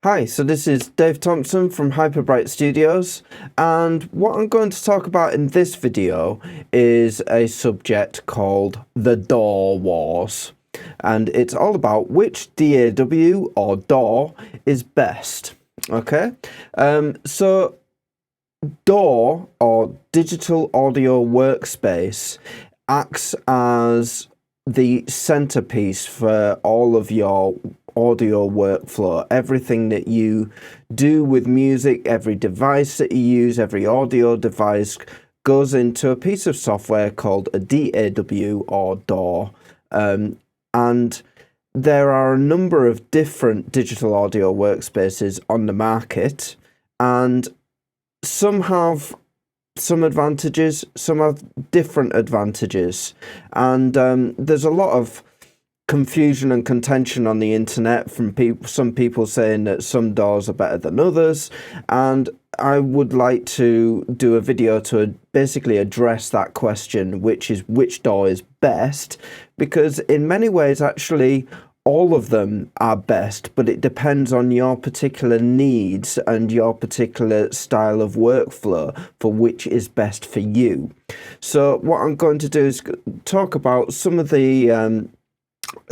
Hi, so this is Dave Thompson from Hyperbright Studios, and what I'm going to talk about in this video is a subject called the DAW Wars, and it's all about which DAW or DAW is best. Okay, so DAW or Digital Audio Workspace acts as the centerpiece for all of your audio workflow. Everything that you do with music, every device that you use, every audio device goes into a piece of software called a DAW or DAW. And there are a number of different digital audio workspaces on the market, and some have some advantages, some have different advantages, and there's a lot of confusion and contention on the internet from some people saying that some DAWs are better than others, and I would like to do a video to basically address that question, which is which DAW is best, because in many ways actually all of them are best, but it depends on your particular needs and your particular style of workflow for which is best for you. So what I'm going to do is talk about some of the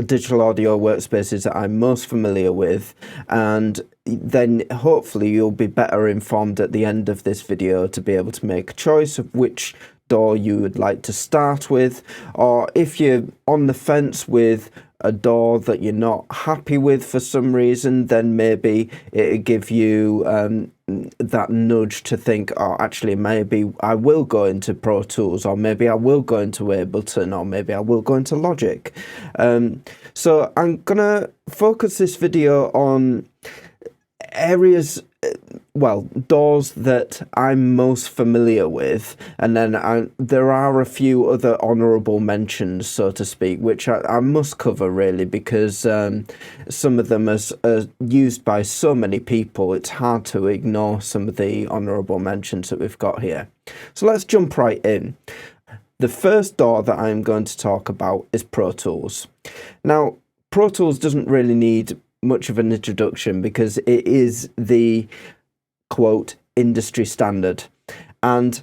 digital audio workspaces that I'm most familiar with, and then hopefully you'll be better informed at the end of this video to be able to make a choice of which DAW you would like to start with, or if you're on the fence with a DAW that you're not happy with for some reason, then maybe it'll give you that nudge to think, oh, actually maybe I will go into Pro Tools, or maybe I will go into Ableton, or maybe I will go into Logic. So I'm gonna focus this video on areas, well, DAWs that I'm most familiar with, and then there are a few other honourable mentions, so to speak, which I must cover really, because some of them are used by so many people, it's hard to ignore some of the honourable mentions that we've got here. So let's jump right in. The first DAW that I'm going to talk about is Pro Tools. Now, Pro Tools doesn't really need much of an introduction because it is the quote industry standard, and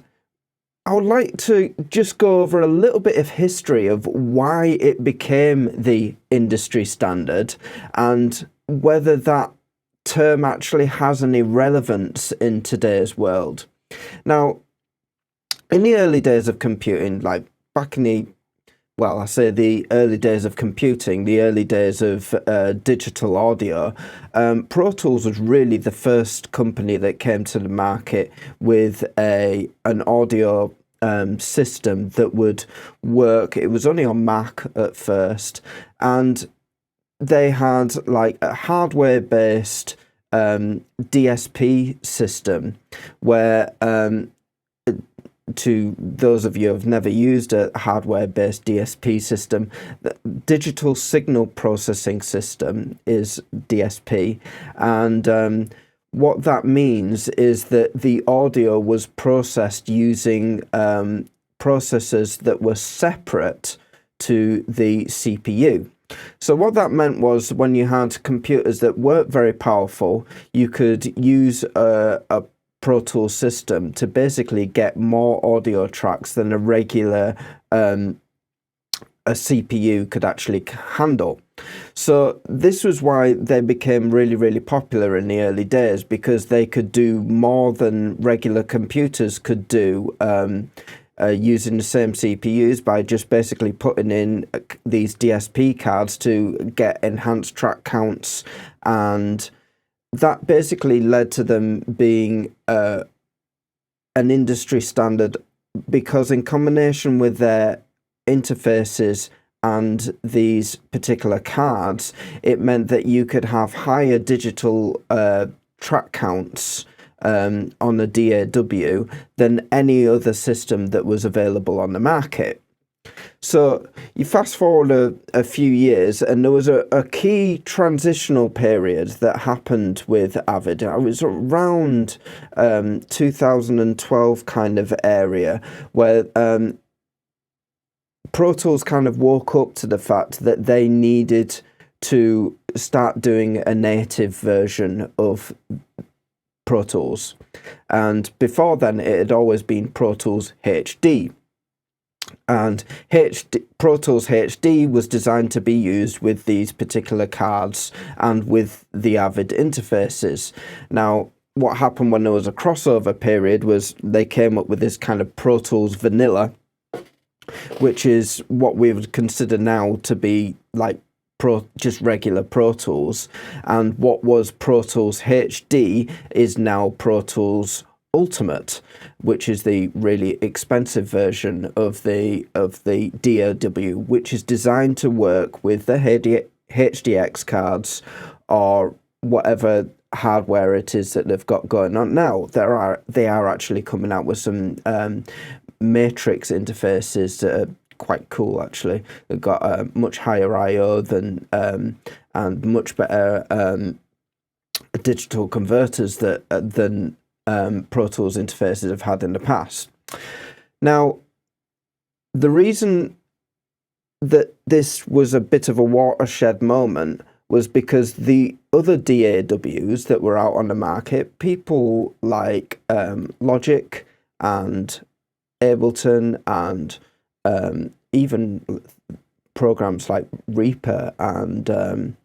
I would like to just go over a little bit of history of why it became the industry standard and whether that term actually has any relevance in today's world. Now, in the early days of computing, like back in the early days of computing, the early days of digital audio, Pro Tools was really the first company that came to the market with an audio system that would work. It was only on Mac at first, and they had like a hardware-based DSP system where to those of you who have never used a hardware-based DSP system, the digital signal processing system is DSP, and what that means is that the audio was processed using processors that were separate to the CPU. So what that meant was when you had computers that weren't very powerful, you could use a Pro Tools system to basically get more audio tracks than a regular a CPU could actually handle. So this was why they became really, really popular in the early days, because they could do more than regular computers could do using the same CPUs by just basically putting in these DSP cards to get enhanced track counts, and that basically led to them being an industry standard, because in combination with their interfaces and these particular cards, it meant that you could have higher digital track counts on a DAW than any other system that was available on the market. So you fast forward a few years, and there was a key transitional period that happened with AVID. It was around 2012 kind of area, where Pro Tools kind of woke up to the fact that they needed to start doing a native version of Pro Tools. And before then, it had always been Pro Tools HD. And Pro Tools HD was designed to be used with these particular cards and with the AVID interfaces. Now, what happened when there was a crossover period was they came up with this kind of Pro Tools Vanilla, which is what we would consider now to be like just regular Pro Tools. And what was Pro Tools HD is now Pro Tools Ultimate, which is the really expensive version of the DAW, which is designed to work with the HDX cards or whatever hardware it is that they've got going on now. They are actually coming out with some matrix interfaces that are quite cool. Actually, they've got a much higher I/O than and much better digital converters than Pro Tools interfaces have had in the past. Now, the reason that this was a bit of a watershed moment was because the other DAWs that were out on the market, people like Logic and Ableton and even programs like Reaper and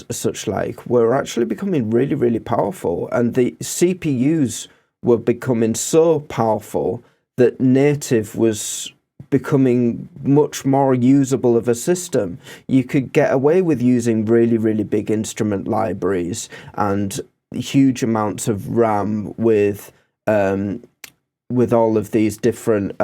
such like, were actually becoming really, really powerful, and the CPUs were becoming so powerful that native was becoming much more usable of a system. You could get away with using really, really big instrument libraries and huge amounts of RAM with all of these different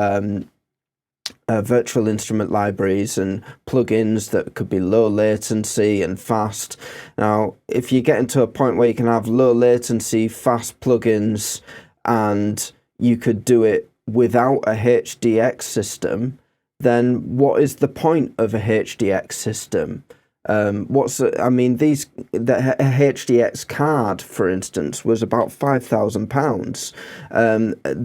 virtual instrument libraries and plugins that could be low latency and fast. Now, if you get into a point where you can have low latency, fast plugins, and you could do it without a HDX system, then what is the point of a HDX system? The HDX card, for instance, was about £5,000.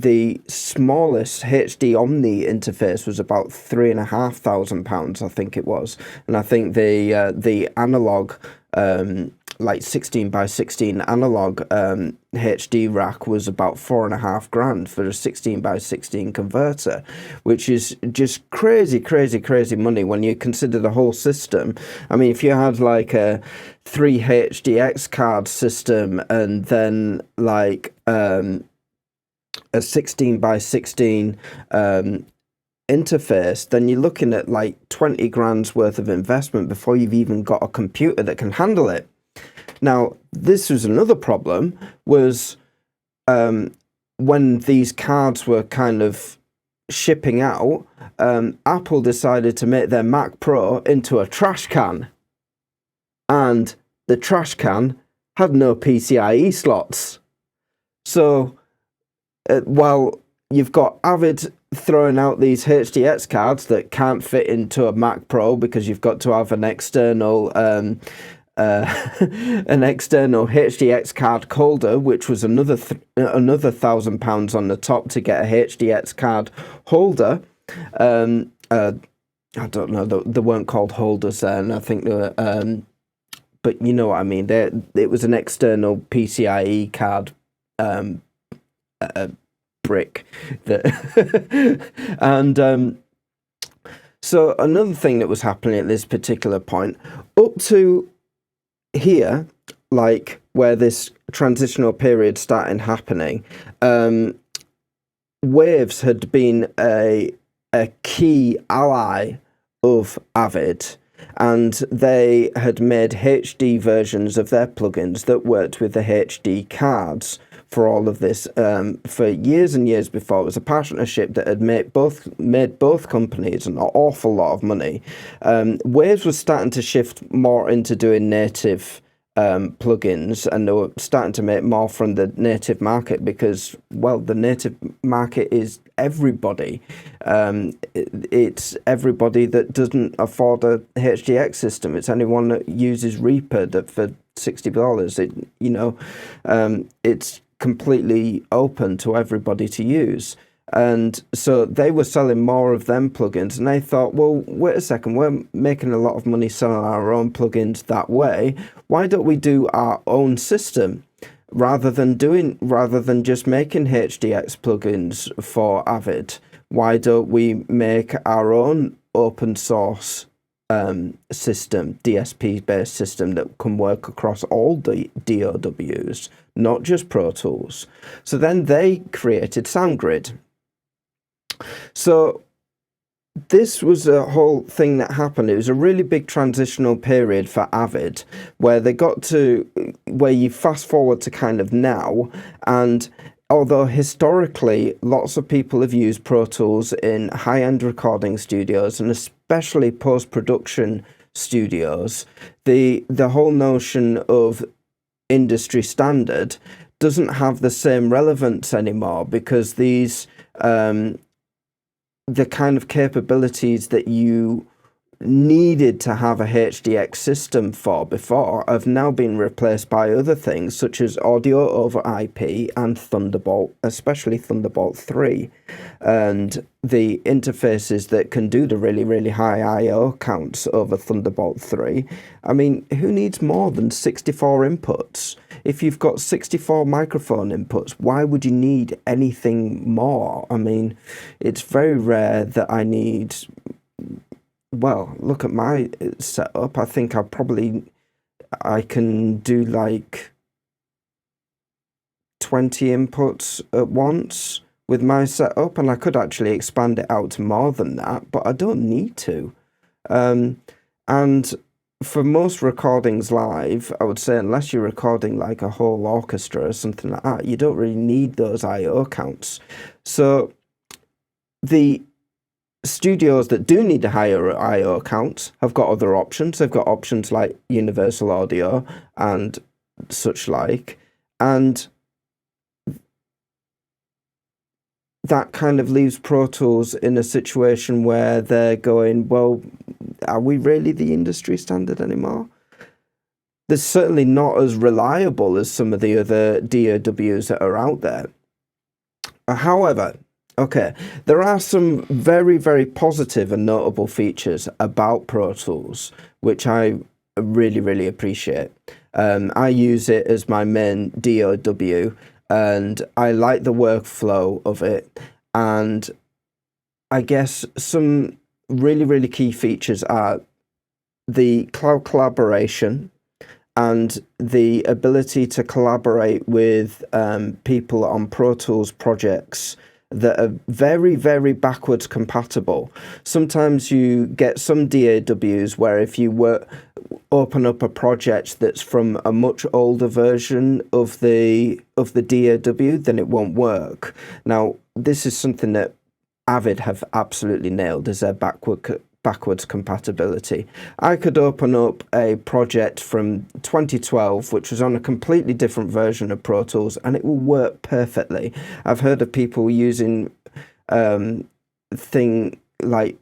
The smallest HD Omni interface was about £3,500, I think it was, and I think the analog, like 16 by 16 analog HD rack was about £4,500 for a 16 by 16 converter, which is just crazy money when you consider the whole system. I mean, if you had like a 3 HDX card system and then like a 16 by 16 interface, then you're looking at like 20 grand's worth of investment before you've even got a computer that can handle it. Now, this was another problem, was when these cards were kind of shipping out, Apple decided to make their Mac Pro into a trash can. And the trash can had no PCIe slots. So, while you've got AVID throwing out these HDX cards that can't fit into a Mac Pro because you've got to have an external HDX card holder, which was another £1,000 on the top to get a HDX card holder. I don't know, they weren't called holders then. I think they were, but you know what I mean. It was an external PCIe card brick that and so another thing that was happening at this particular point, up to here, like where this transitional period started happening, Waves had been a key ally of AVID, and they had made HD versions of their plugins that worked with the HD cards for all of this for years and years before. It was a partnership that had made both companies an awful lot of money. Waves was starting to shift more into doing native plugins, and they were starting to make more from the native market because, well, the native market is everybody. It's everybody that doesn't afford a HDX system. It's anyone that uses Reaper that for $60. It's completely open to everybody to use. And so they were selling more of them plugins, and they thought, well, wait a second, we're making a lot of money selling our own plugins that way. Why don't we do our own system rather than just making HDX plugins for Avid? Why don't we make our own open source system, DSP based system that can work across all the DAWs, not just Pro Tools? So then they created SoundGrid. So this was a whole thing that happened. It was a really big transitional period for Avid, where they got to where you fast forward to kind of now, and although historically lots of people have used Pro Tools in high-end recording studios and especially post-production studios, the whole notion of industry standard doesn't have the same relevance anymore, because these the kind of capabilities that you needed to have a HDX system for before have now been replaced by other things such as audio over IP and Thunderbolt, especially Thunderbolt 3, and the interfaces that can do the really, really high I/O counts over Thunderbolt 3. I mean, who needs more than 64 inputs? If you've got 64 microphone inputs, why would you need anything more? I mean, it's very rare that I need... Well, look at my setup. I think I can do like 20 inputs at once with my setup, and I could actually expand it out to more than that, but I don't need to. And for most recordings live, I would say, unless you're recording like a whole orchestra or something like that, you don't really need those I/O counts. So the studios that do need a higher I/O count have got other options. They've got options like Universal Audio and such like, and that kind of leaves Pro Tools in a situation where they're going, well, are we really the industry standard anymore? They're certainly not as reliable as some of the other DAWs that are out there. However, okay, there are some very, very positive and notable features about Pro Tools, which I really, really appreciate. I use it as my main DAW, and I like the workflow of it. And I guess some really, really key features are the cloud collaboration and the ability to collaborate with people on Pro Tools projects that are very, very backwards compatible. Sometimes you get some DAWs where if you open up a project that's from a much older version of the DAW, then it won't work. Now, this is something that Avid have absolutely nailed, is their backwards compatibility. I could open up a project from 2012 which was on a completely different version of Pro Tools and it will work perfectly. I've heard of people using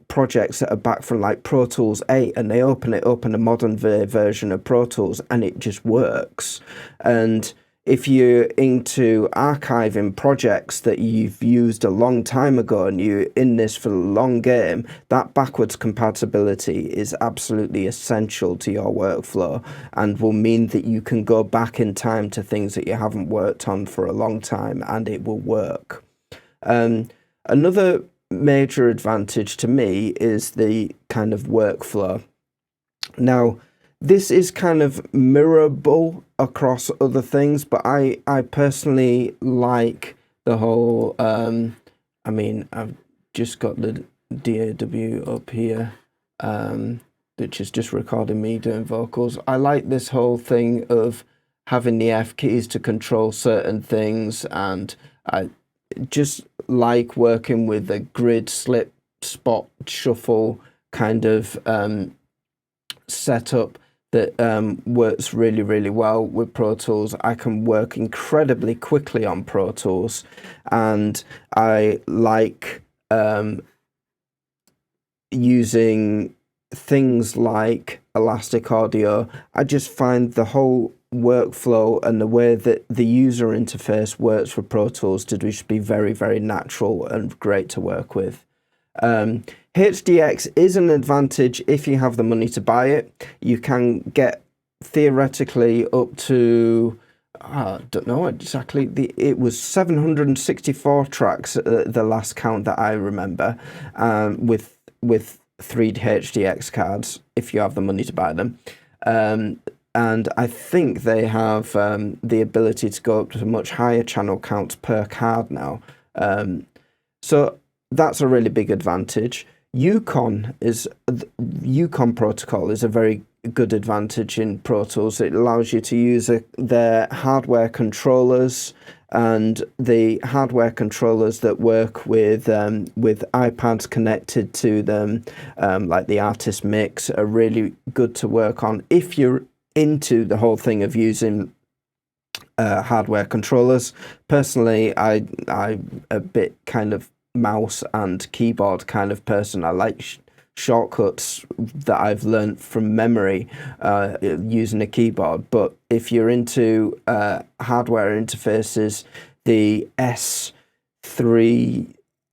projects that are back from like Pro Tools 8 and they open it up in a modern version of Pro Tools and it just works. And if you're into archiving projects that you've used a long time ago and you're in this for the long game, that backwards compatibility is absolutely essential to your workflow and will mean that you can go back in time to things that you haven't worked on for a long time and it will work. Another major advantage to me is the kind of workflow. Now, this is kind of mirrorable across other things, but I personally like the whole, I mean, I've just got the DAW up here, which is just recording me doing vocals. I like this whole thing of having the F keys to control certain things, and I just like working with a grid, slip, spot, shuffle kind of setup that works really, really well with Pro Tools. I can work incredibly quickly on Pro Tools, and I like using things like Elastic Audio. I just find the whole workflow and the way that the user interface works for Pro Tools to just be very, very natural and great to work with. HDX is an advantage if you have the money to buy it. You can get theoretically up to, I don't know exactly, it was 764 tracks at the last count that I remember, with 3 HDX cards if you have the money to buy them. And I think they have the ability to go up to much higher channel counts per card now. So that's a really big advantage. EUCON protocol is a very good advantage in Pro Tools. It allows you to use their hardware controllers, and the hardware controllers that work with iPads connected to them, like the Artist Mix, are really good to work on if you're into the whole thing of using hardware controllers. Personally, I'm a bit kind of mouse and keyboard kind of person. I like shortcuts that I've learned from memory using a keyboard. But if you're into hardware interfaces, the S3,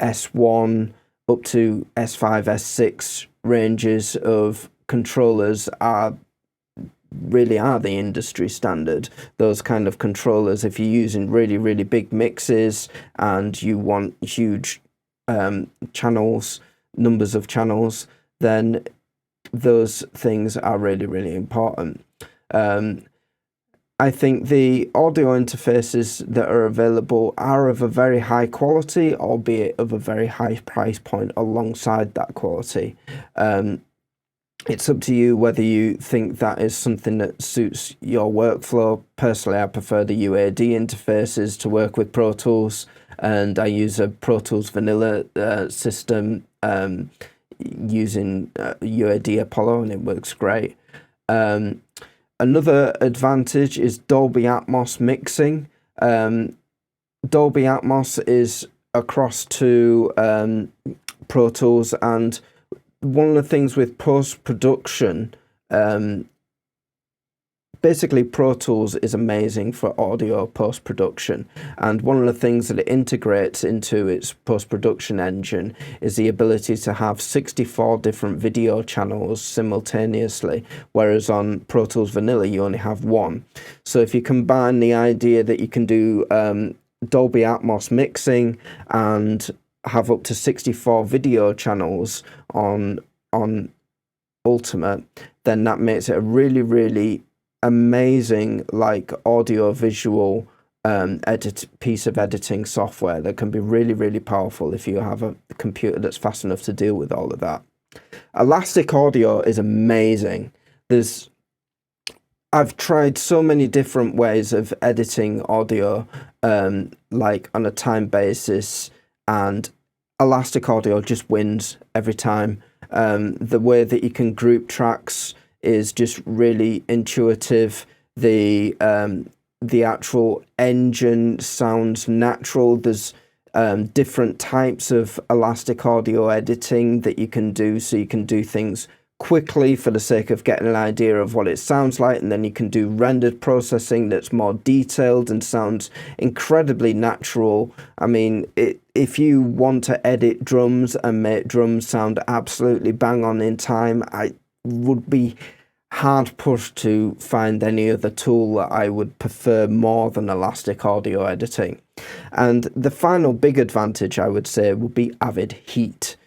S1 up to S5, S6 ranges of controllers really are the industry standard. Those kind of controllers, if you're using really, really big mixes and you want huge channels, numbers of channels, then those things are really, really important. I think the audio interfaces that are available are of a very high quality, albeit of a very high price point alongside that quality. It's up to you whether you think that is something that suits your workflow. Personally, I prefer the UAD interfaces to work with Pro Tools, and I use a Pro Tools vanilla system using UAD Apollo, and it works great. Another advantage is Dolby Atmos mixing. Dolby Atmos is across to Pro Tools, and one of the things with post-production, basically Pro Tools is amazing for audio post-production, and one of the things that it integrates into its post-production engine is the ability to have 64 different video channels simultaneously, whereas on Pro Tools Vanilla you only have one. So if you combine the idea that you can do Dolby Atmos mixing and have up to 64 video channels on Ultimate, then that makes it a really, really amazing, like, audio visual piece of editing software that can be really, really powerful if you have a computer that's fast enough to deal with all of that. Elastic audio is amazing. I've tried so many different ways of editing audio, like on a time basis, and elastic audio just wins every time. The way that you can group tracks is just really intuitive. The actual engine sounds natural. There's different types of elastic audio editing that you can do, so you can do things quickly for the sake of getting an idea of what it sounds like, and then you can do rendered processing that's more detailed and sounds incredibly natural. I mean, if you want to edit drums and make drums sound absolutely bang on in time, I would be hard pushed to find any other tool that I would prefer more than elastic audio editing. And the final big advantage, I would say, would be AVID Heat.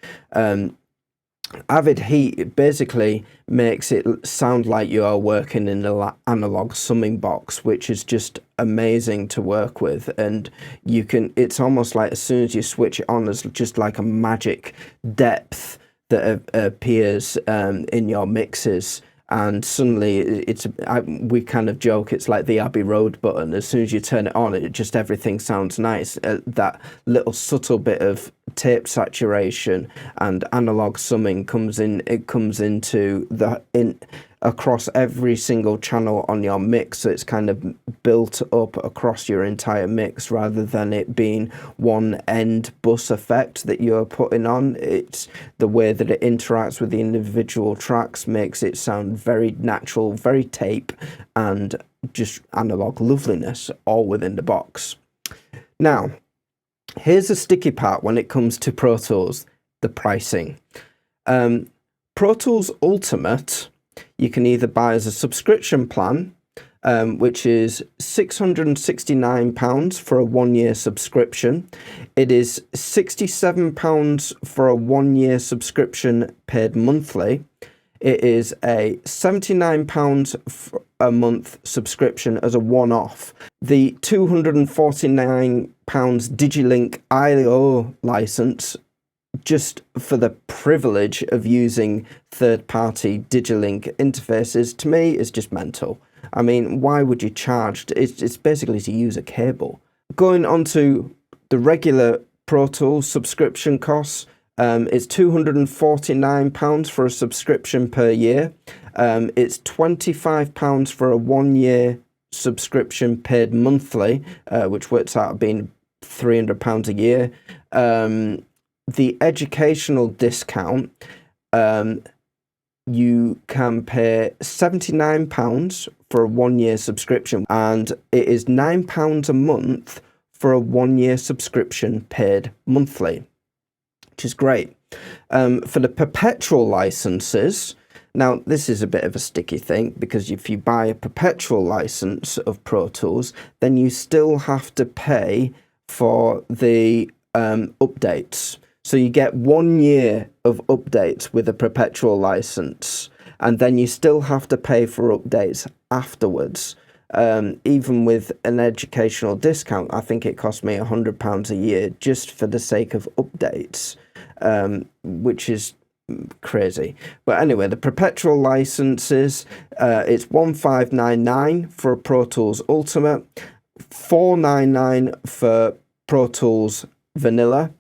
AVID Heat basically makes it sound like you are working in an analog summing box, which is just amazing to work with. And you can, it's almost like as soon as you switch it on, there's just like a magic depth that appears in your mixes. And suddenly we kind of joke, it's like the Abbey Road button. As soon as you turn it on, everything sounds nice. That little subtle bit of tape saturation and analog summing comes into across every single channel on your mix, so it's kind of built up across your entire mix rather than it being one end bus effect that you're putting on. It's the way that it interacts with the individual tracks makes it sound very natural, very tape, and just analog loveliness all within the box. Now, here's a sticky part when it comes to Pro Tools: the pricing. Pro Tools Ultimate, you can either buy as a subscription plan, which is £669 for a 1-year subscription. It is £67 for a 1-year subscription paid monthly. It is a £79 a month subscription as a one-off. The £249 DigiLink I/O license, just for the privilege of using third-party DigiLink interfaces, to me is just mental. I mean, why would you charge? It's basically to use a cable. Going on to the regular Pro Tools subscription costs, it's £249 for a subscription per year. It's £25 for a 1-year subscription paid monthly, which works out being £300 a year. The educational discount, you can pay £79 for a 1-year subscription, and it is £9 a month for a 1-year subscription paid monthly, which is great. For the perpetual licenses, now this is a bit of a sticky thing, because if you buy a perpetual license of Pro Tools, then you still have to pay for the updates. So you get 1 year of updates with a perpetual license, and then you still have to pay for updates afterwards. Even with an educational discount, I think it cost me £100 a year just for the sake of updates, which is crazy. But anyway, the perpetual licenses, it's $1599 for Pro Tools Ultimate, $499 for Pro Tools Vanilla,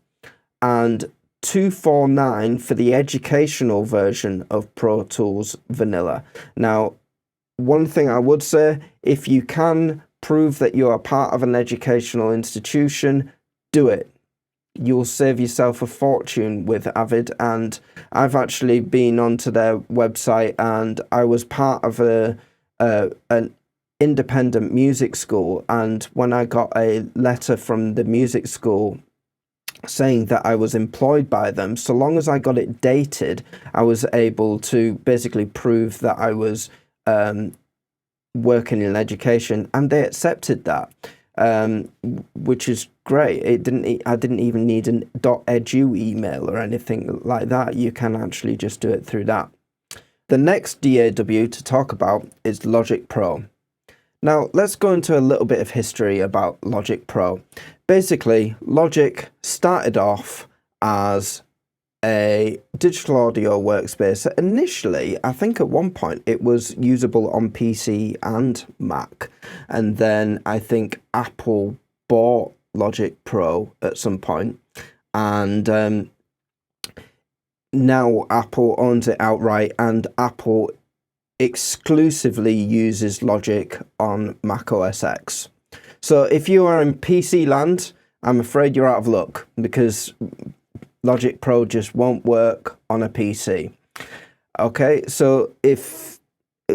and $249 for the educational version of Pro Tools Vanilla. Now, one thing I would say, if you can prove that you are part of an educational institution, do it. You'll save yourself a fortune with AVID, and I've actually been onto their website, and I was part of an independent music school, and when I got a letter from the music school saying that I was employed by them, so long as I got it dated, I was able to basically prove that I was working in education, and they accepted that, which is great. I didn't even need an .edu email or anything like that. You can actually just do it through that. The next DAW to talk about is Logic Pro. Now, let's go into a little bit of history about Logic Pro. Basically, Logic started off as a digital audio workspace. Initially, I think at one point it was usable on PC and Mac, and then I think Apple bought Logic Pro at some point, and now Apple owns it outright, and Apple exclusively uses Logic on Mac OS X. So if you are in PC land, I'm afraid you're out of luck, because Logic Pro just won't work on a PC. Okay, so if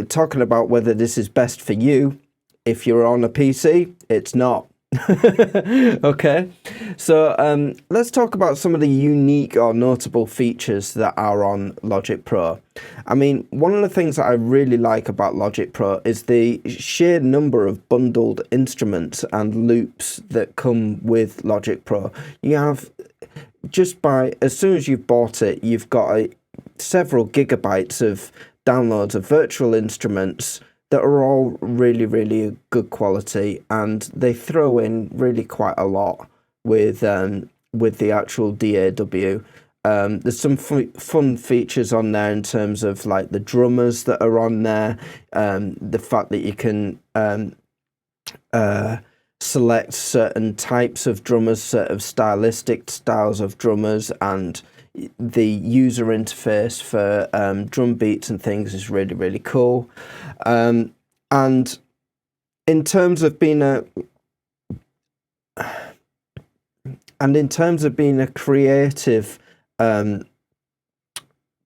talking about whether this is best for you, if you're on a PC, it's not. Okay, so let's talk about some of the unique or notable features that are on Logic Pro. I mean, one of the things that I really like about Logic Pro is the sheer number of bundled instruments and loops that come with Logic Pro. You have, just by, as soon as you've bought it, you've got several gigabytes of downloads of virtual instruments that are all really, really good quality, and they throw in really quite a lot with the actual DAW. There's some fun features on there in terms of like the drummers that are on there, the fact that you can select certain types of drummers, sort of stylistic styles of drummers, and the user interface for drum beats and things is really, really cool. And in terms of being a creative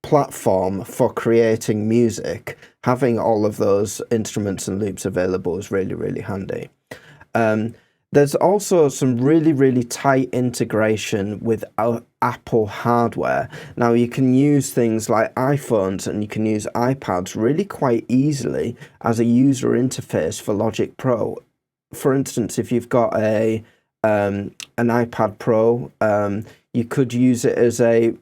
platform for creating music, having all of those instruments and loops available is really, really handy. There's also some really, really tight integration with Apple hardware. Now, you can use things like iPhones and you can use iPads really quite easily as a user interface for Logic Pro. For instance, if you've got an iPad Pro, you could use it as a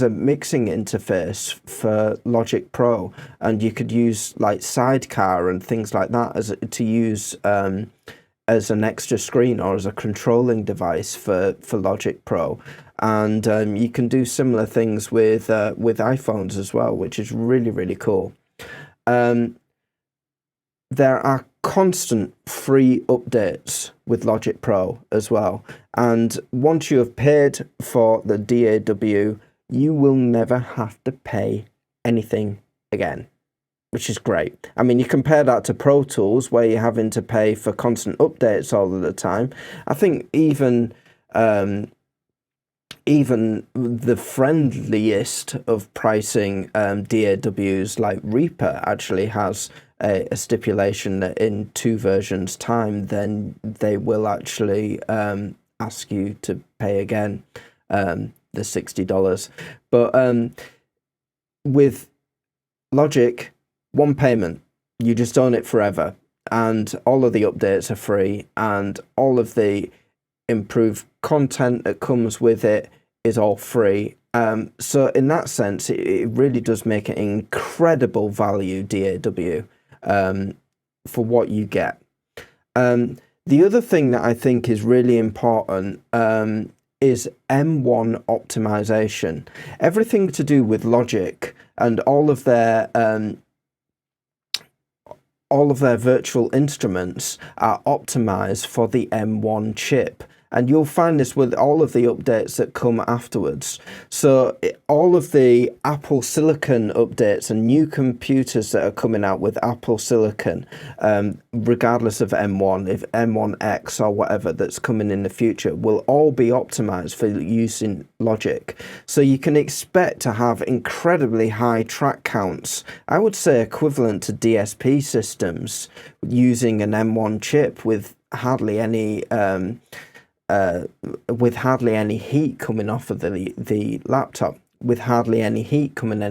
mixing interface for Logic Pro, and you could use like Sidecar and things like that to use as an extra screen or as a controlling device for Logic Pro. And you can do similar things with iPhones as well, which is really, really cool. There are constant free updates with Logic Pro as well, and once you have paid for the DAW, you will never have to pay anything again, which is great. I mean, you compare that to Pro Tools, where you're having to pay for constant updates all of the time. I think even the friendliest of pricing DAWs like Reaper actually has a stipulation that in 2 versions time, then they will actually ask you to pay again the $60. But with Logic, one payment, you just own it forever, and all of the updates are free, and all of the improved content that comes with it is all free. So in that sense, it really does make an incredible value DAW for what you get. The other thing that I think is really important is M1 optimization. Everything to do with Logic and all of their virtual instruments are optimized for the M1 chip. And you'll find this with all of the updates that come afterwards. So all of the Apple Silicon updates and new computers that are coming out with Apple Silicon, regardless of M1, if M1X or whatever that's coming in the future, will all be optimized for use in Logic. So you can expect to have incredibly high track counts, I would say equivalent to DSP systems, using an M1 chip with hardly any heat coming off of the laptop, with hardly any heat coming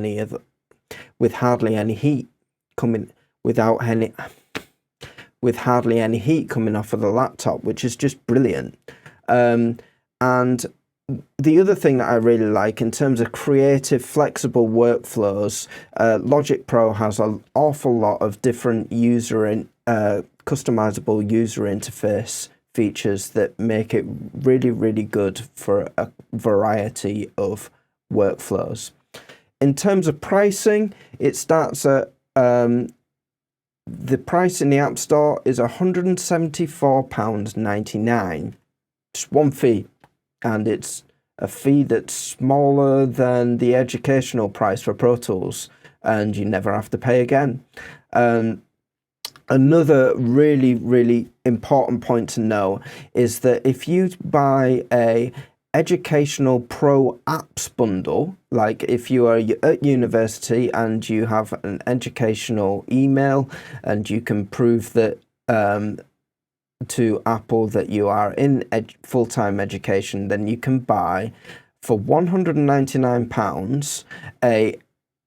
off of the laptop, which is just brilliant. And the other thing that I really like in terms of creative, flexible workflows, Logic Pro has an awful lot of different customizable user interface features that make it really, really good for a variety of workflows. In terms of pricing, it starts at the price in the App Store is £174.99. Just one fee, and it's a fee that's smaller than the educational price for Pro Tools, and you never have to pay again. Another really, really important point to know is that if you buy a educational pro apps bundle, like if you are at university and you have an educational email and you can prove that to Apple that you are in full-time education, then you can buy for £199 a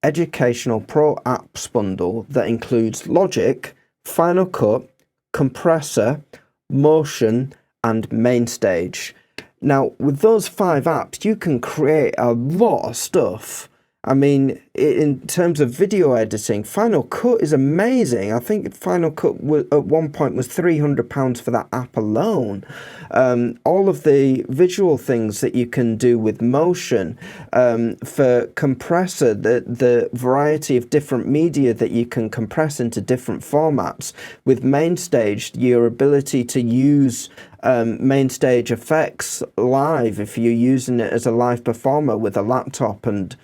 educational pro apps bundle that includes Logic, Final Cut, Compressor, Motion, and Mainstage. Now, with those 5 apps, you can create a lot of stuff. I mean, in terms of video editing, Final Cut is amazing. I think Final Cut at one point was £300 for that app alone. All of the visual things that you can do with motion, for compressor, the variety of different media that you can compress into different formats. With MainStage, your ability to use MainStage effects live if you're using it as a live performer with a laptop and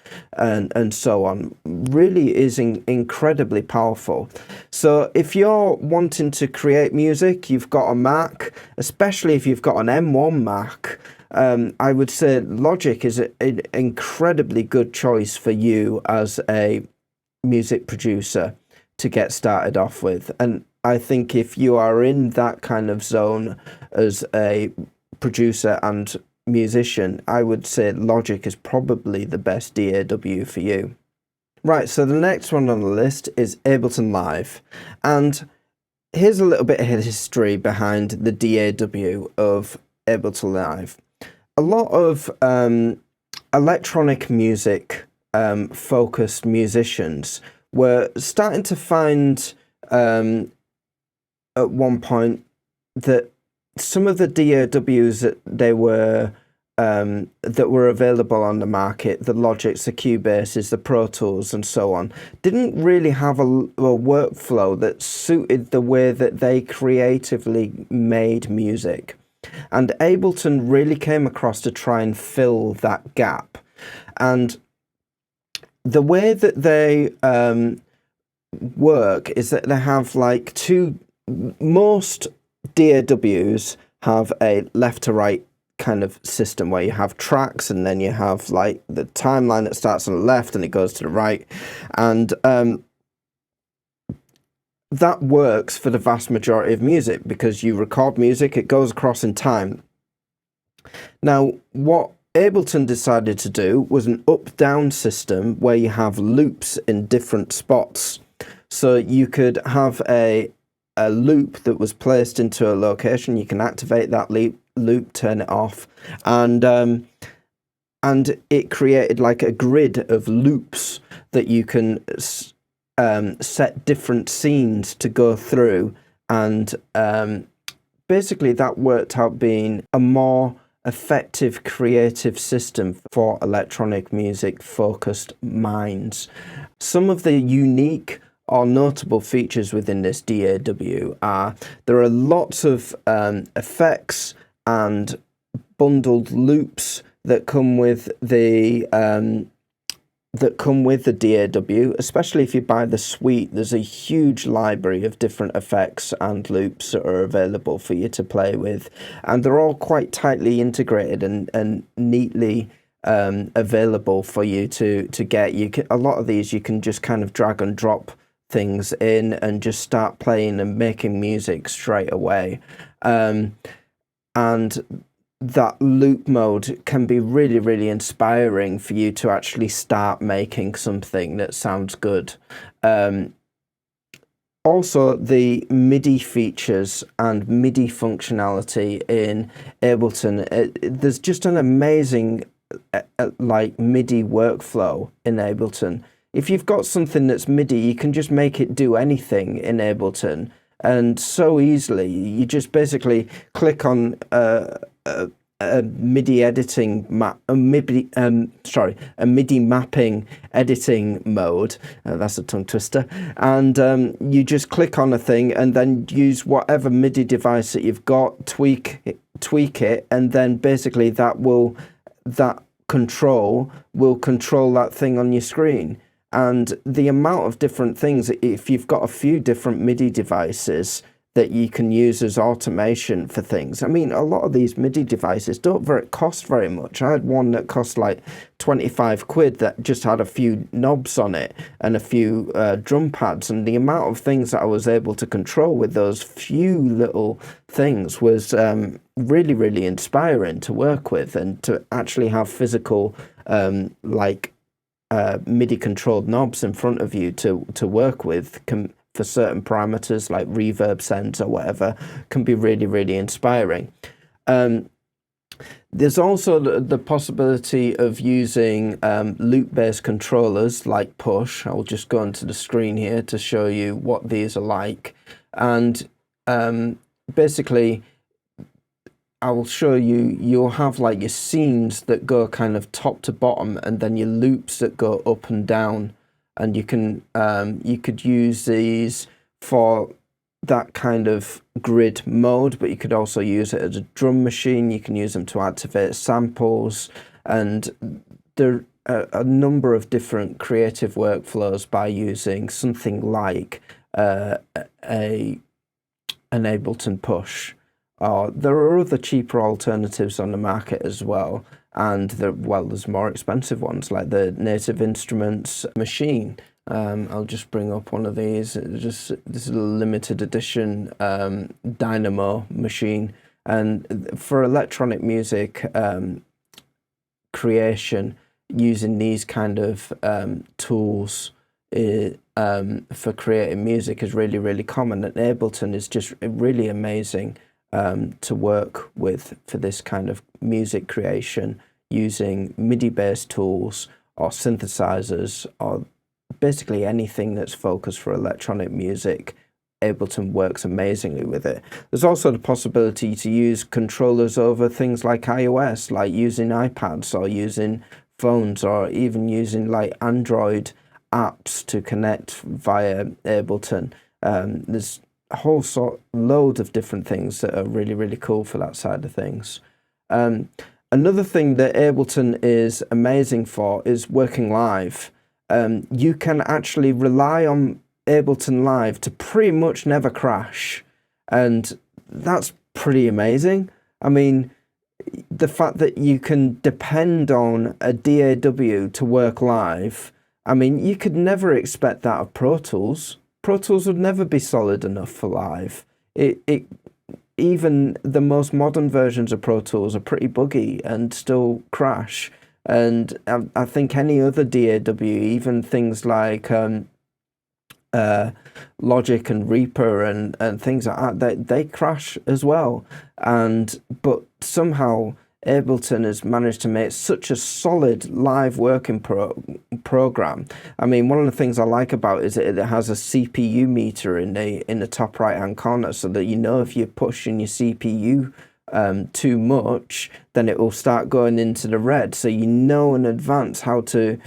so on, really is incredibly powerful. So if you're wanting to create music, you've got a Mac, especially if you've got an M1 Mac, I would say Logic is an incredibly good choice for you as a music producer to get started off with. And I think if you are in that kind of zone as a producer and musician, I would say Logic is probably the best DAW for you. Right, so the next one on the list is Ableton Live. And here's a little bit of history behind the DAW of Ableton Live. A lot of electronic music focused musicians were starting to find at one point that some of the DAWs that were available on the market, the Logics, the Cubases, the Pro Tools and so on, didn't really have a workflow that suited the way that they creatively made music. And Ableton really came across to try and fill that gap. And the way that they work is that they have like most DAWs have a left to right kind of system where you have tracks and then you have like the timeline that starts on the left and it goes to the right, and that works for the vast majority of music because you record music, it goes across in time. Now what Ableton decided to do was an up-down system where you have loops in different spots. So you could have a loop that was placed into a location, you can activate that loop, turn it off, and it created like a grid of loops that you can set different scenes to go through, and basically that worked out being a more effective creative system for electronic music focused minds. Some of the unique or notable features within this DAW are there are lots of effects and bundled loops that come with the DAW, especially if you buy the suite. There's a huge library of different effects and loops that are available for you to play with, and they're all quite tightly integrated and neatly available for you to get. A lot of these you can just kind of drag and drop things in and just start playing and making music straight away. And that loop mode can be really, really inspiring for you to actually start making something that sounds good. Also, the MIDI features and MIDI functionality in Ableton, there's just an amazing like MIDI workflow in Ableton. If you've got something that's MIDI, you can just make it do anything in Ableton, and so easily. You just basically click on a MIDI editing a MIDI mapping editing mode. That's a tongue twister. And you just click on a thing and then use whatever MIDI device that you've got, tweak it, and then basically that control will control that thing on your screen. And the amount of different things, if you've got a few different MIDI devices that you can use as automation for things. I mean, a lot of these MIDI devices don't cost very much. I had one that cost like 25 quid that just had a few knobs on it and a few drum pads, and the amount of things that I was able to control with those few little things was really, really inspiring to work with, and to actually have physical MIDI controlled knobs in front of you to work with for certain parameters like reverb sends or whatever can be really, really inspiring. There's also the possibility of using loop-based controllers like push. I'll just go onto the screen here to show you what these are like. And basically, I'll show you, you'll have like your scenes that go kind of top to bottom, and then your loops that go up and down. And you could use these for that kind of grid mode, but you could also use it as a drum machine. You can use them to activate samples, and there are a number of different creative workflows by using something like an Ableton push. There are other cheaper alternatives on the market as well, and there's more expensive ones like the Native Instruments machine. I'll just bring up one of these. This is a limited edition dynamo machine, and for electronic music creation, using these kind of tools for creating music is really, really common. And Ableton is just really amazing to work with for this kind of music creation, using MIDI-based tools or synthesizers or basically anything that's focused for electronic music. Ableton works amazingly with it. There's also the possibility to use controllers over things like iOS, like using iPads or using phones, or even using like Android apps to connect via Ableton. There's a whole load of different things that are really, really cool for that side of things. Another thing that Ableton is amazing for is working live. You can actually rely on Ableton Live to pretty much never crash, and that's pretty amazing. I mean, the fact that you can depend on a DAW to work live, I mean, you could never expect that of Pro Tools. Pro Tools would never be solid enough for live. Even the most modern versions of Pro Tools are pretty buggy and still crash. And I think any other DAW, even things like Logic and Reaper and things like that, they crash as well. But somehow Ableton has managed to make such a solid live working program. I mean, one of the things I like about it is that it has a CPU meter in the top right hand corner, so that you know if you're pushing your CPU too much, then it will start going into the red, so you know in advance how to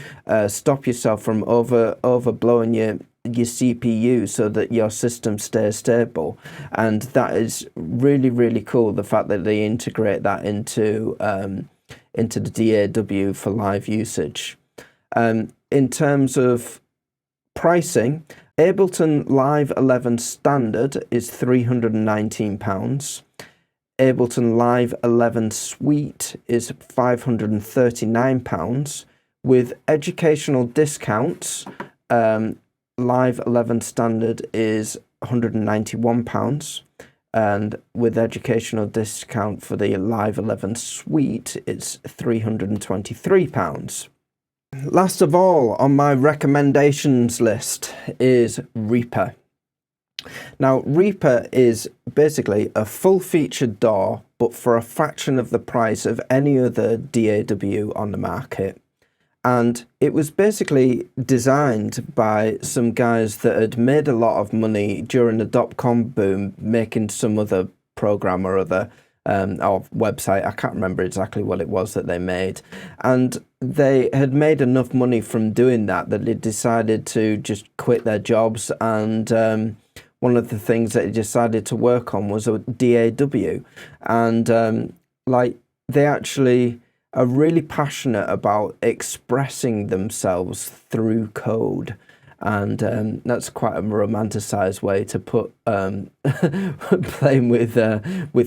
stop yourself from overblowing your CPU so that your system stays stable. And that is really, really cool, the fact that they integrate that into the DAW for live usage. In terms of pricing, Ableton Live 11 Standard is £319. Ableton Live 11 Suite is £539. With educational discounts, Live 11 Standard is £191, and with educational discount for the Live 11 Suite, it's £323. Last of all on my recommendations list is Reaper. Now, Reaper is basically a full-featured DAW, but for a fraction of the price of any other DAW on the market. And it was basically designed by some guys that had made a lot of money during the dot-com boom, making some other program or other, or website. I can't remember exactly what it was that they made. And they had made enough money from doing that they decided to just quit their jobs, and one of the things that they decided to work on was a DAW. And like, they actually are really passionate about expressing themselves through code. And that's quite a romanticized way to put playing with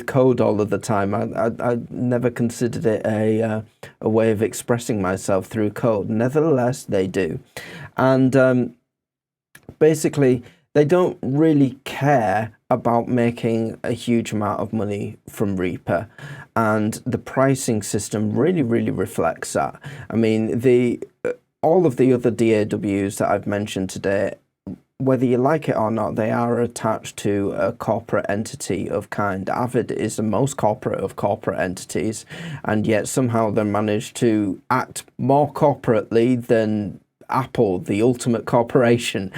code all of the time. I never considered it a way of expressing myself through code. Nevertheless, they do. And basically, they don't really care about making a huge amount of money from Reaper, and the pricing system really, really reflects that. I mean, all of the other DAWs that I've mentioned today whether you like it or not, they are attached to a corporate entity of kind. AVID is the most corporate of corporate entities, and yet somehow they managed to act more corporately than Apple, the ultimate corporation.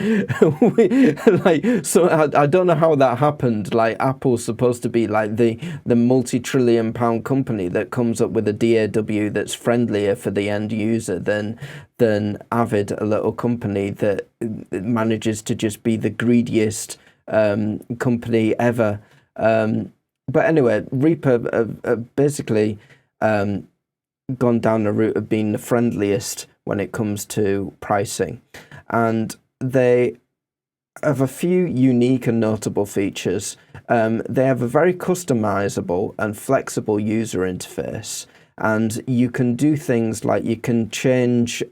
Like, so I don't know how that happened. Like, Apple's supposed to be like the multi-trillion-pound company that comes up with a DAW that's friendlier for the end user than AVID, a little company that manages to just be the greediest company ever. But anyway, Reaper basically gone down the route of being the friendliest when it comes to pricing, and they have a few unique and notable features. They have a very customizable and flexible user interface, and you can do things like you can change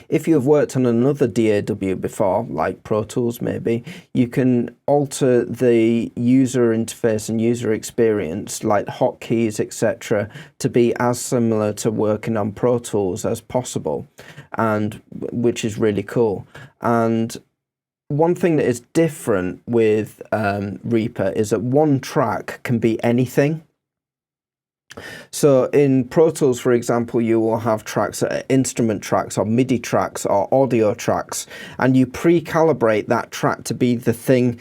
if you have worked on another DAW before, like Pro Tools maybe, you can alter the user interface and user experience, like hotkeys, etc., to be as similar to working on Pro Tools as possible, and which is really cool. And one thing that is different with Reaper is that one track can be anything. So in Pro Tools, for example, you will have tracks that are instrument tracks or MIDI tracks or audio tracks, and you pre-calibrate that track to be the thing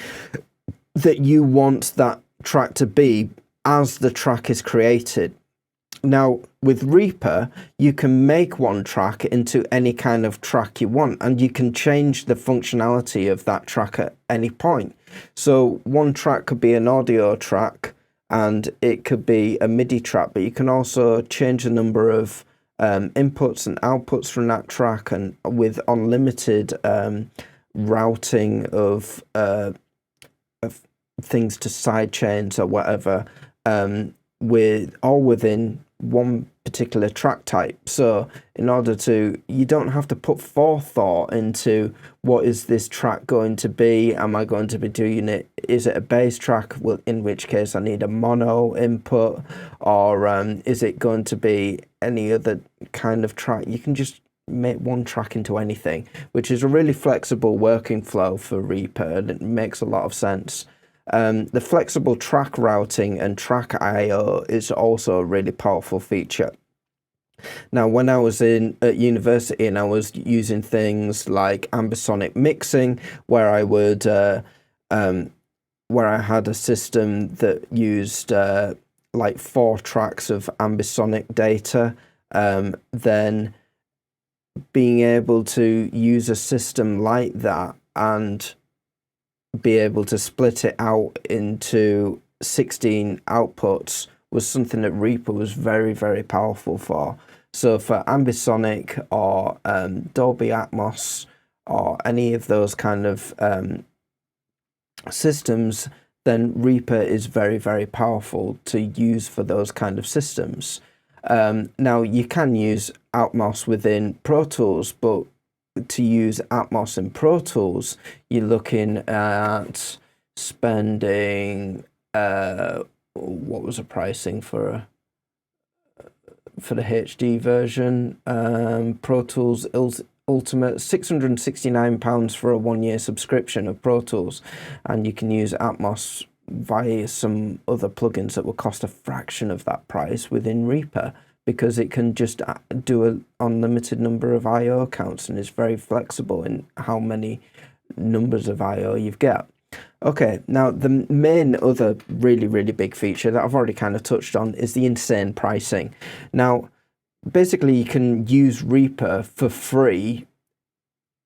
that you want that track to be as the track is created. Now, with Reaper, you can make one track into any kind of track you want, and you can change the functionality of that track at any point. So one track could be an audio track, and it could be a MIDI track, but you can also change the number of inputs and outputs from that track, and with unlimited routing of things to side chains or whatever, with all within one particular track type. So in order to, you don't have to put forethought into what is this track going to be. Am I going to be doing it? Is it a bass track? Well, in which case I need a mono input, or is it going to be any other kind of track? You can just make one track into anything, which is a really flexible working flow for Reaper, and it makes a lot of sense. The flexible track routing and track I/O is also a really powerful feature. Now, when I was at university and I was using things like ambisonic mixing, where I would where I had a system that used like 4 tracks of ambisonic data, then being able to use a system like that and be able to split it out into 16 outputs was something that Reaper was very, very powerful for. So for ambisonic or Dolby Atmos or any of those kind of systems, then Reaper is very, very powerful to use for those kind of systems. Now, you can use Atmos within Pro Tools, but to use Atmos in Pro Tools, you're looking at spending what was the pricing for the HD version? Pro Tools Ultimate, £669 for a 1-year subscription of Pro Tools, and you can use Atmos via some other plugins that will cost a fraction of that price within Reaper, because it can just do an unlimited number of I/O accounts and is very flexible in how many numbers of I/O you've got. Okay, now the main other really, really big feature that I've already kind of touched on is the insane pricing. Now, basically you can use Reaper for free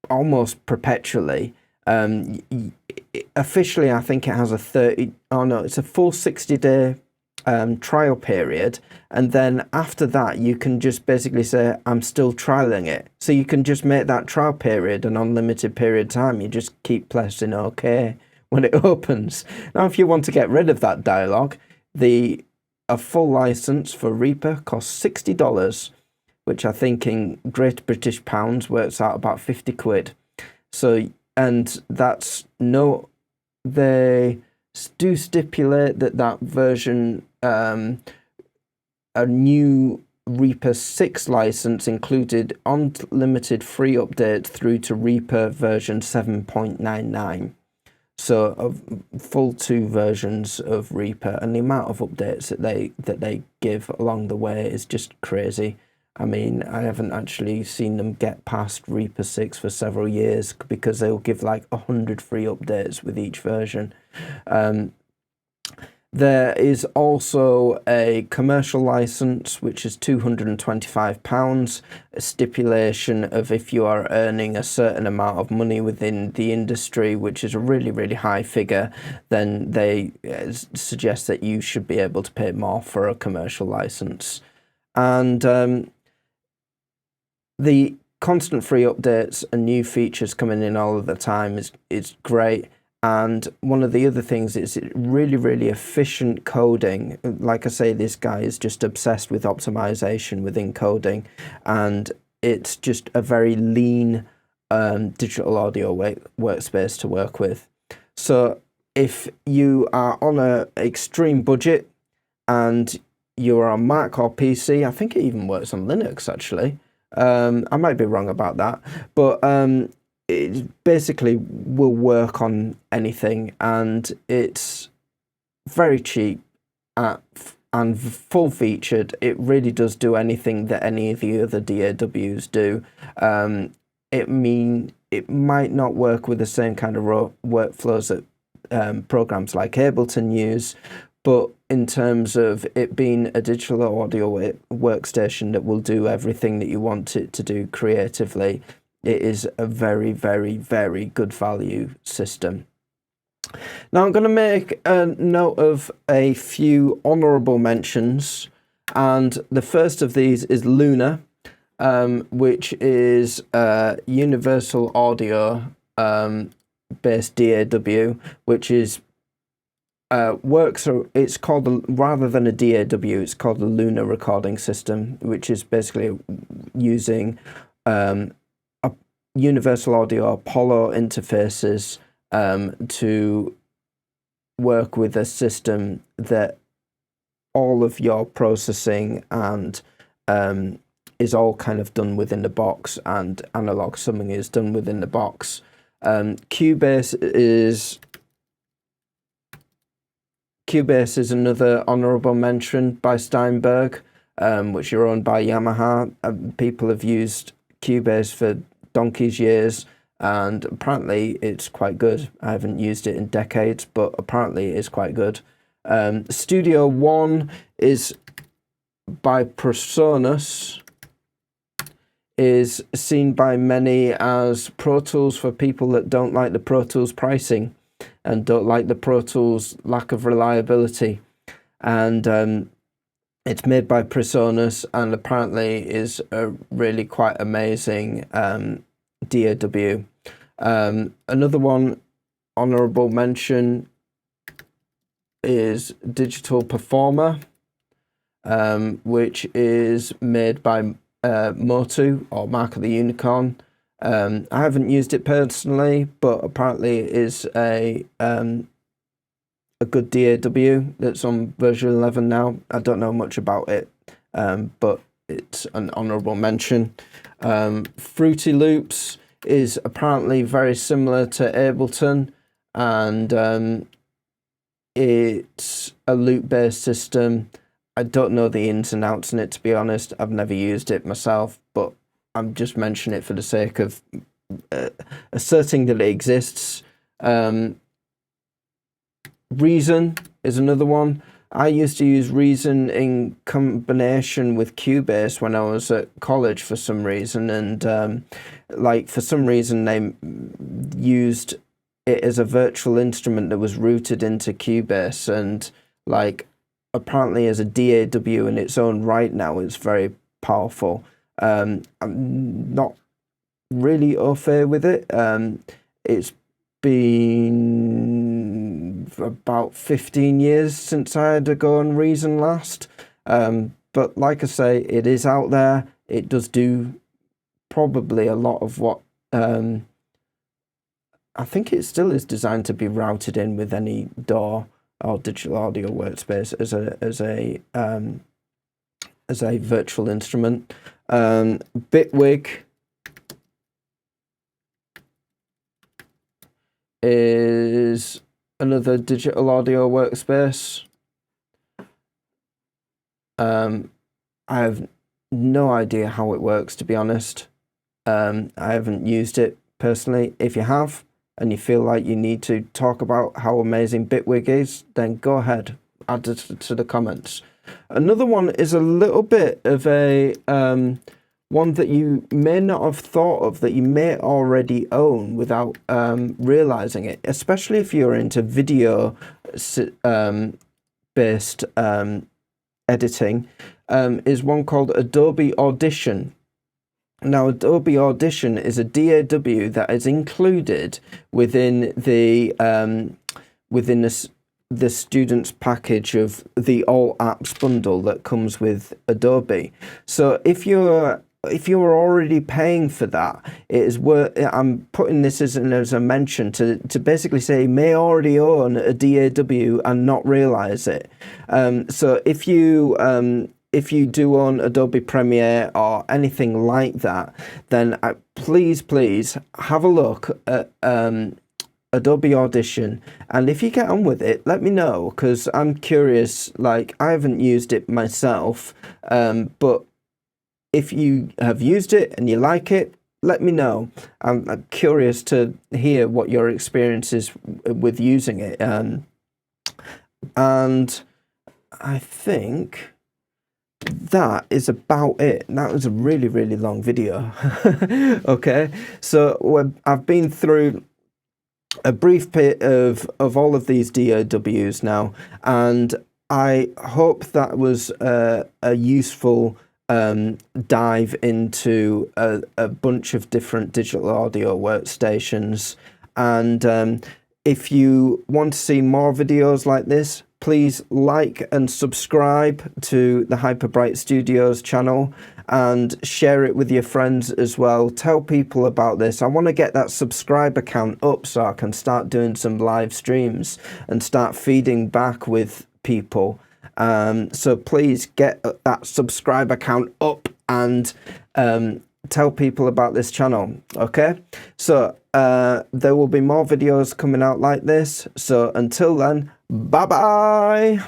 almost perpetually. Officially, I think it has a it's a full 60-day trial period, and then after that you can just basically say, I'm still trialing it. So you can just make that trial period an unlimited period of time. You just keep pressing OK when it opens. Now, if you want to get rid of that dialogue, a full license for Reaper costs $60, which I think in Great British pounds works out about 50 quid. So, and that's they do stipulate that version, a new Reaper 6 license included unlimited free updates through to Reaper version 7.99. So a full 2 versions of Reaper, and the amount of updates that they give along the way is just crazy. I mean, I haven't actually seen them get past Reaper 6 for several years because they'll give like 100 free updates with each version. There is also a commercial license, which is £225, a stipulation of if you are earning a certain amount of money within the industry, which is a really, really high figure, then they suggest that you should be able to pay more for a commercial license. And the constant free updates and new features coming in all of the time is great. And one of the other things is really, really efficient coding. Like I say, this guy is just obsessed with optimization within coding, and it's just a very lean digital audio workspace to work with. So if you are on an extreme budget and you're on Mac or PC, I think it even works on Linux actually. I might be wrong about that, but it basically will work on anything, and it's very cheap and full featured. It really does do anything that any of the other DAWs do. It might not work with the same kind of workflows that programs like Ableton use, but in terms of it being a digital audio workstation that will do everything that you want it to do creatively, it is a very, very, very good value system. Now I'm going to make a note of a few honourable mentions, and the first of these is Luna, which is a universal audio based DAW, which is it's called, rather than a DAW, it's called a Luna recording system, which is basically using Universal Audio Apollo interfaces to work with a system that all of your processing and is all kind of done within the box, and analog summing is done within the box. Cubase is another honourable mention by Steinberg, which are owned by Yamaha. People have used Cubase for donkey's years, and apparently it's quite good. I haven't used it in decades, but apparently it's quite good. Studio One is by PreSonus, is seen by many as Pro Tools for people that don't like the Pro Tools pricing and don't like the Pro Tools lack of reliability. And it's made by PreSonus, and apparently is a really quite amazing DAW. Another one, honourable mention, is Digital Performer, which is made by Motu, or Mark of the Unicorn. I haven't used it personally, but apparently it is a good DAW that's on version 11 now. I don't know much about it, but it's an honourable mention. Fruity Loops is apparently very similar to Ableton, and it's a loop-based system. I don't know the ins and outs in it, to be honest. I've never used it myself, but I'm just mentioning it for the sake of asserting that it exists. Reason is another one. I used to use Reason in combination with Cubase when I was at college for some reason, and for some reason they used it as a virtual instrument that was rooted into Cubase, and apparently as a DAW in its own right now, it's very powerful. I'm not really au fait with it. It's been about 15 years since I had to go on Reason last. But like I say, it is out there. It does do probably a lot of what I think it still is designed to be routed in with any DAW or digital audio workspace as a as a virtual instrument. Bitwig is another digital audio workspace. I have no idea how it works, to be honest. I haven't used it personally. If you have, and you feel like you need to talk about how amazing Bitwig is, then go ahead, add it to the comments. Another one is a little bit of a one that you may not have thought of, that you may already own without realizing it, especially if you're into video based editing, is one called Adobe Audition. Now, Adobe Audition is a DAW that is included within the student's package of the All Apps bundle that comes with Adobe. So if you're already paying for that, it is worth. I'm putting this as a mention to basically say you may already own a DAW and not realize it. So if you do own Adobe Premiere or anything like that, then please have a look at Adobe Audition, and if you get on with it, let me know, because I'm curious. Like, I haven't used it myself, but if you have used it and you like it, let me know. I'm curious to hear what your experience is with using it. And I think that is about it. That was a really, really long video. Okay, so I've been through a brief bit of all of these DAWs now, and I hope that was a useful dive into a bunch of different digital audio workstations. And if you want to see more videos like this, please like and subscribe to the Hyperbright Studios channel and share it with your friends as well. Tell people about this. I want to get that subscriber count up so I can start doing some live streams and start feeding back with people. So please get that subscriber count up and tell people about this channel. Okay, so there will be more videos coming out like this. So until then, bye bye.